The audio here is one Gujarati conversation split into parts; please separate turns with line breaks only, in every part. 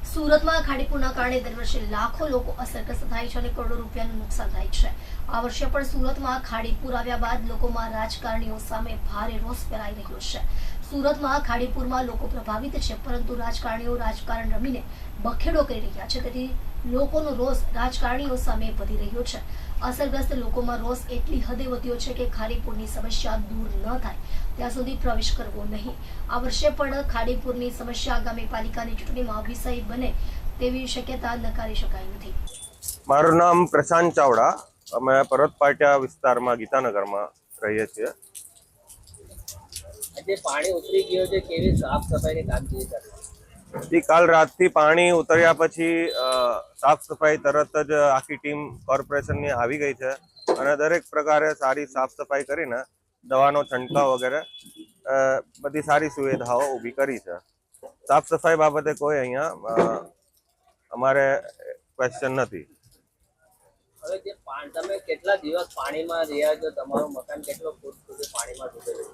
સુરતમાં ખાડીપુરના કારણે દર વર્ષે લાખો લોકો અસરગ્રસ્ત થાય છે અને કરોડો રૂપિયાનું નુકસાન થાય છે। આ વર્ષે પણ સુરતમાં ખાડીપુર આવ્યા બાદ લોકોમાં રાજકારણીઓ સામે ભારે રોષ ફેલાઈ રહ્યો છે। સુરતમાં ખાડીપુરમાં લોકો પ્રભાવિત છે, પરંતુ રાજકારણીઓ રાજકારણ રમીને બખેડો કરી રહ્યા છે, તેથી લોકોનો રોષ રાજકારણીઓ સામે વધી રહ્યો છે। અસરગ્રસ્ત લોકોમાં રોષ એટલી હદે વધ્યો છે કે ખાડીપુરની સમસ્યા દૂર ન થાય ત્યાં સુધી પ્રવેશ કરવો નહીં। આ વર્ષે પણ ખાડીપુરની સમસ્યા આગામી પાલિકાની ચૂંટણીમાં વિષય બને તેવી શક્યતા નકારી શકાય નથી।
મારું નામ પ્રશાંત ચાવડા, અમે પરત પાટિયા વિસ્તારમાં ગીતાનગરમાં રહીએ છીએ।
આજે પાણી ઉતરી ગયો છે, કેવી સાફ સફાઈની કામગીરી ચાલી?
કાલ રાતથી પાણી ઉતર્યા પછી સાફ સફાઈ તરત જ આખી ટીમ કોર્પોરેશનની આવી ગઈ છે અને દરેક પ્રકારે સારી સાફ સફાઈ કરીને દવાનો છંટકાવ વગેરે બધી સારી સુવિધાઓ ઊભી કરી છે। સાફ સફાઈ બાબતે કોઈ અહીંયા અમારે ક્વેશ્ચન નથી।
હવે જે તમે કેટલા દિવસ પાણીમાં રહ્યા છો? તમારું મકાન કેટલો ફૂટ સુધી પાણીમાં ડૂબેલું?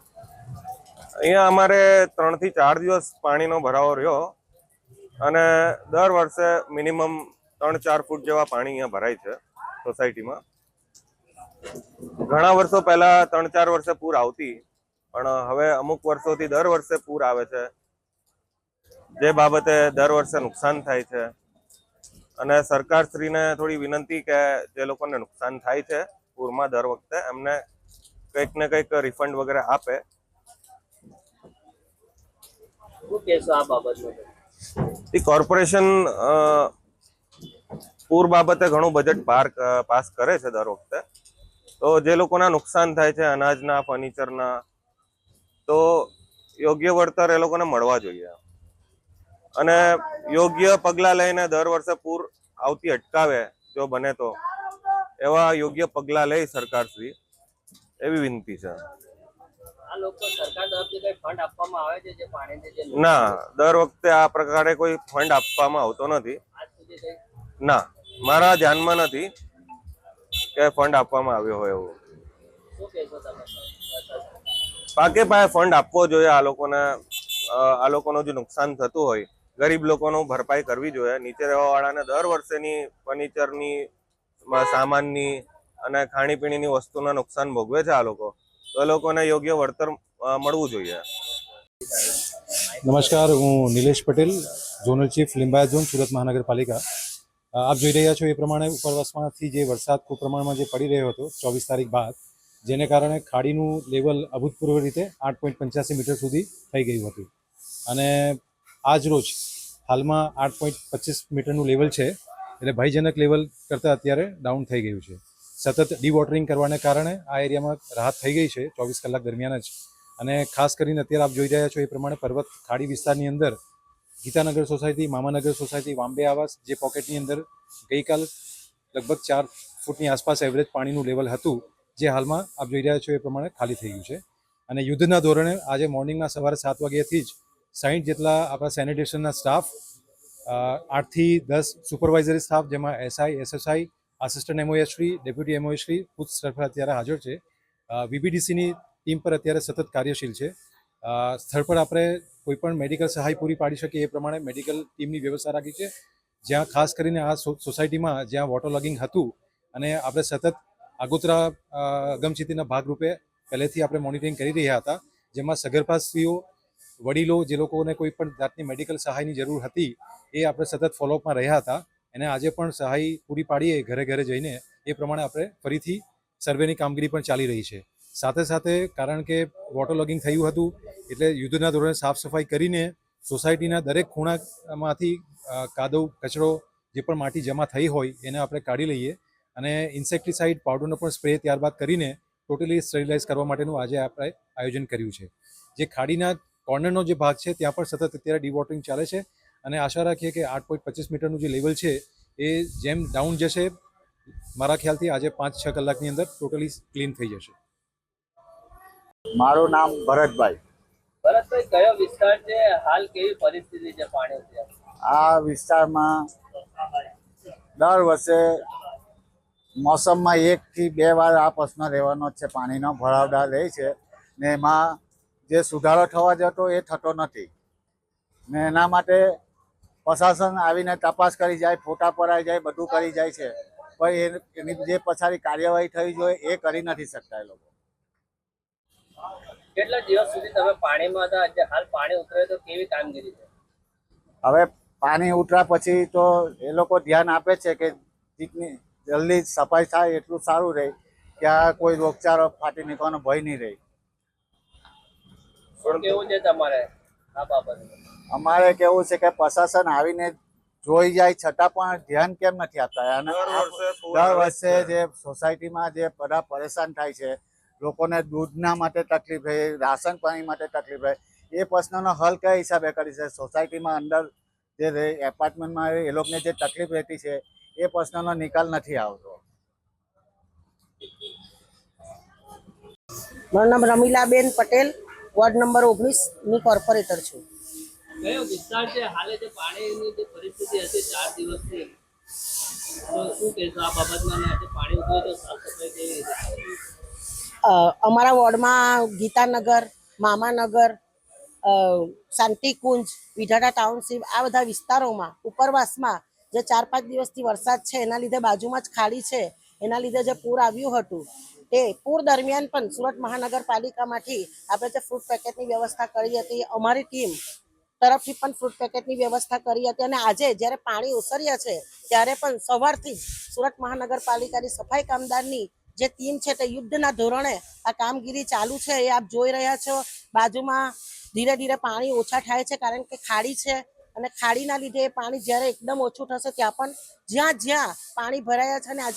અહીંયા અમારે 3 થી 4 દિવસ પાણીનો ભરાવો રહ્યો અને દર વર્ષે મિનિમમ 3-4 ફૂટ જેવા પાણી અહીંયા ભરાય છે સોસાયટીમાં। ઘણા વર્ષો પહેલા 3-4 વર્ષે પૂર આવતી, પણ હવે અમુક વર્ષોથી દર વર્ષે પૂર આવે છે, જે બાબતે દર વર્ષે નુકસાન થાય છે અને સરકારશ્રીને થોડી વિનંતી કે જે લોકોને નુકસાન થાય છે પૂરમાં દર વખતે એમને કંઈક ને કંઈક રિફંડ વગેરે આપે।
શું કહેશો આ બાબતમાં?
કોર્પોરેશન પૂર બાબતે ઘણું બજેટ પાસ કરે છે દર વખતે, તો જે લોકોના નુકસાન થાય છે અનાજના, ફર્નિચરના, તો યોગ્ય વળતર એ લોકોને મળવા જોઈએ અને યોગ્ય પગલાં લઈને દર વર્ષે પૂર આવતી અટકાવે જો બને તો, એવા યોગ્ય પગલાં લે સરકારશ્રી, એવી વિનંતી છે।
આ લોકો સરકાર તરફથી કઈ ફંડ આપવામાં આવે છે જે પાણીને જે
ના, દર વખતે આ પ્રકારે કોઈ ફંડ આપવામાં આવતો નથી।
આજ સુધી કઈ?
ના, મારા ધ્યાનમાં નથી કે ફંડ આપવામાં આવ્યો હોય એવું।
શું કહેશો તમે?
પાકે પાસે ફંડ આપવો જોઈએ આ લોકોને। આ લોકોનું જે નુકસાન થતું હોય, ગરીબ લોકોનું ભરપાઈ કરવી જોઈએ। નીચે રહેવાવાળાને દર વર્ષેની ફર્નિચરની, સામાનની અને ખાણીપીણીની વસ્તુના નુકસાન ભોગવે છે આ લોકો, તો એ લોકોને યોગ્ય વળતર મળવું જોઈએ।
નમસ્કાર, હું Nilesh Patel, zonal chief Limbayat zone, Surat મહાનગરપાલિકા। આપ જોઈ રહ્યા છો એ પ્રમાણે ઉપરવાસમાંથી જે વરસાદ ખૂબ પ્રમાણમાં જે પડી રહ્યો હતો 24 તારીખ બાદ, જેને કારણે ખાડીનું લેવલ અભૂતપૂર્વ રીતે 8.85 મીટર સુધી થઈ ગયું હતું અને આજ રોજ હાલમાં 8.25 મીટરનું લેવલ છે, એટલે ભયજનક લેવલ કરતાં અત્યારે ડાઉન થઈ ગયું છે। સતત ડીવોટરિંગ કરવાને કારણે આ એરિયામાં રાહત થઈ ગઈ છે 24 કલાક દરમિયાન જ। અને ખાસ કરીને અત્યારે આપ જોઈ રહ્યા છો એ પ્રમાણે પર્વત ખાડી વિસ્તારની અંદર ગીતાનગર સોસાયટી, મામાનગર સોસાયટી, વાંબે આવાસ, જે પોકેટની અંદર ગઈકાલ લગભગ 4 ફૂટની આસપાસ એવરેજ પાણીનું લેવલ હતું, જે હાલમાં આપ જોઈ રહ્યા છો એ પ્રમાણે ખાલી થઈ ગયું છે। અને યુદ્ધના ધોરણે આજે મોર્નિંગના સવારે 7 વાગ્યાથી જ 60 જેટલા આપણા સેનિટેશનના સ્ટાફ, 8 થી 10 સુપરવાઇઝરી સ્ટાફ, જેમાં એસઆઈ, એસએસઆઈ, આસિસ્ટન્ટ એમઓએશ્રી, ડેપ્યુટી એમઓએશ્રી ખુદ સ્થળ પર અત્યારે હાજર છે। વીબીડીસીની ટીમ પર અત્યારે સતત કાર્યશીલ છે। સ્થળ પર આપણે કોઈપણ મેડિકલ સહાય પૂરી પાડી શકીએ એ પ્રમાણે મેડિકલ ટીમની વ્યવસ્થા રાખી છે, જ્યાં ખાસ કરીને આ સોસાયટીમાં જ્યાં વોટર લોગિંગ હતું અને આપણે સતત આગોતરા અગમચેતીના ભાગરૂપે પહેલેથી આપણે મોનિટરિંગ કરી રહ્યા હતા, જેમાં સગર્ભા સ્ત્રીઓ, વડીલો, જે લોકોને કોઈ પણ જાતની મેડિકલ સહાયની જરૂર હતી, એ આપણે સતત ફોલોઅપમાં રહ્યા હતા અને આજે પણ સહાય પૂરી પાડીએ ઘરે ઘરે જઈને એ પ્રમાણે આપણે ફરીથી સર્વેની કામગીરી પણ ચાલી રહી છે। સાથે સાથે કારણ કે વોટર લોગિંગ થયું હતું એટલે યુદ્ધના ધોરણે સાફ સફાઈ કરીને સોસાયટીના દરેક ખૂણામાંથી કાદવ, કચરો, જે પણ માટી જમા થઈ હોય એને આપણે કાઢી લઈએ અને ઇન્સેક્ટિસાઇડ પાવડરનો પણ સ્પ્રે ત્યારબાદ કરીને ટોટલી સ્ટરીલાઇઝ કરવા માટેનું આજે આપણે આયોજન કર્યું છે। જે ખાડીના કોર્નરનો જે ભાગ છે ત્યાં પણ સતત અત્યારે ડીવોટરિંગ ચાલે છે અને આશા રાખીએ કે 8.25 મીટરનું જે લેવલ છે એ જેમ ડાઉન જશે, મારા ખ્યાલથી આજે 5-6 કલાકની અંદર ટોટલી ક્લીન થઈ જશે।
મારું નામ ભરતભાઈ।
ભરતભાઈ, કયો વિસ્તાર છે? હાલ કેવી પરિસ્થિતિ છે પાણી ઉતર્યા?
આ વિસ્તારમાં દર વર્ષે મોસમમાં 1 થી 2 વાર આ પ્રશ્ન રહેવાનો જ છે। પાણીનો ભરાવદાર રહે છે ને એમાં જે સુધારો થવા જતો એ થતો નથી ને એના માટે પ્રશાસન આવીને તપાસ કરી જાય, ફોટા પડાઈ જાય, બધું કરી જાય છે, પણ એની જે પછાડી કાર્યવાહી થવી જોઈએ એ કરી નથી શકતા એ લોકો.
કેટલા દિવસ સુધી તમે પાણીમાં હતા? આજે હાલ પાણી ઉતરે તો કેવી કામગીરી છે?
હવે પાણી ઉતર્યા પછી તો એ લોકો ધ્યાન આપે છે કે જેટલી જલ્દી સફાઈ થાય એટલું સારું રહે, કે આ કોઈ રોગચાળો ફાટી નીકળવાનો ભય નહીં રહે.
શું કેવું છે તમારે આ બાબતે?
અમારે કેવું છે કે પ્રશાસન આવીને જોઈ જાય છતાં પણ ધ્યાન કેમ નથી આપતા? અને દર વર્ષે જે સોસાયટીમાં જે બધા પરેશાન થાય છે, લોકોને દૂધના માટે તકલીફ રહે, રાશન પાણી માટે તકલીફ રહે, એ પ્રશ્નનો હલ કયા હિસાબે કરી છે? સોસાયટીમાં અંદર જે રહે એપાર્ટમેન્ટમાં એ લોકોને જે તકલીફ રહેતી છે એ પ્રશ્નનો નિકાલ નથી આવતો.
મારું નામ રમીલાબેન પટેલ, વોર્ડ નંબર 19 ની કોર્પોરેટર છું.
કયો વિસ્તાર છે? હાલે જે પાણીની જે પરિસ્થિતિ હતી 4 દિવસથી, તો શું કહેશો આ બાબતમાં? અને આજે પાણી ઉતરે તો સાફ સફાઈ કેવી રીતે?
અમારા વોર્ડમાં ગીતાનગર, મામાનગર, શાંતિકુંજ, વિઢાડા ટાઉનશીપ, આ બધા વિસ્તારોમાં ઉપરવાસમાં જે 4-5 દિવસથી વરસાદ છે એના લીધે બાજુમાં જ ખાડી છે, એના લીધે જે પૂર આવ્યું હતું તે પૂર દરમિયાન પણ સુરત મહાનગરપાલિકામાંથી આપણે જે ફ્રૂટ પેકેટની વ્યવસ્થા કરી હતી, અમારી ટીમ તરફથી પણ ફ્રૂટ પેકેટની વ્યવસ્થા કરી હતી. અને આજે જ્યારે પાણી ઓસર્યા છે ત્યારે પણ સવારથી જ સુરત મહાનગરપાલિકાની સફાઈ કામદારની જે ટીમ છે તે યુદ્ધના ધોરણે આ કામગીરી ચાલુ છે. એ આપ જોઈ રહ્યા છો. બાજુમાં ધીરે ધીરે પાણી ઓછા થાય છે કારણ કે ખાડી છે, અને ખાડીના લીધે એ પાણી જ્યારે એકદમ ઓછું થશે ત્યાં પણ જ્યાં જ્યાં પાણી ભરાયા છે અને આજે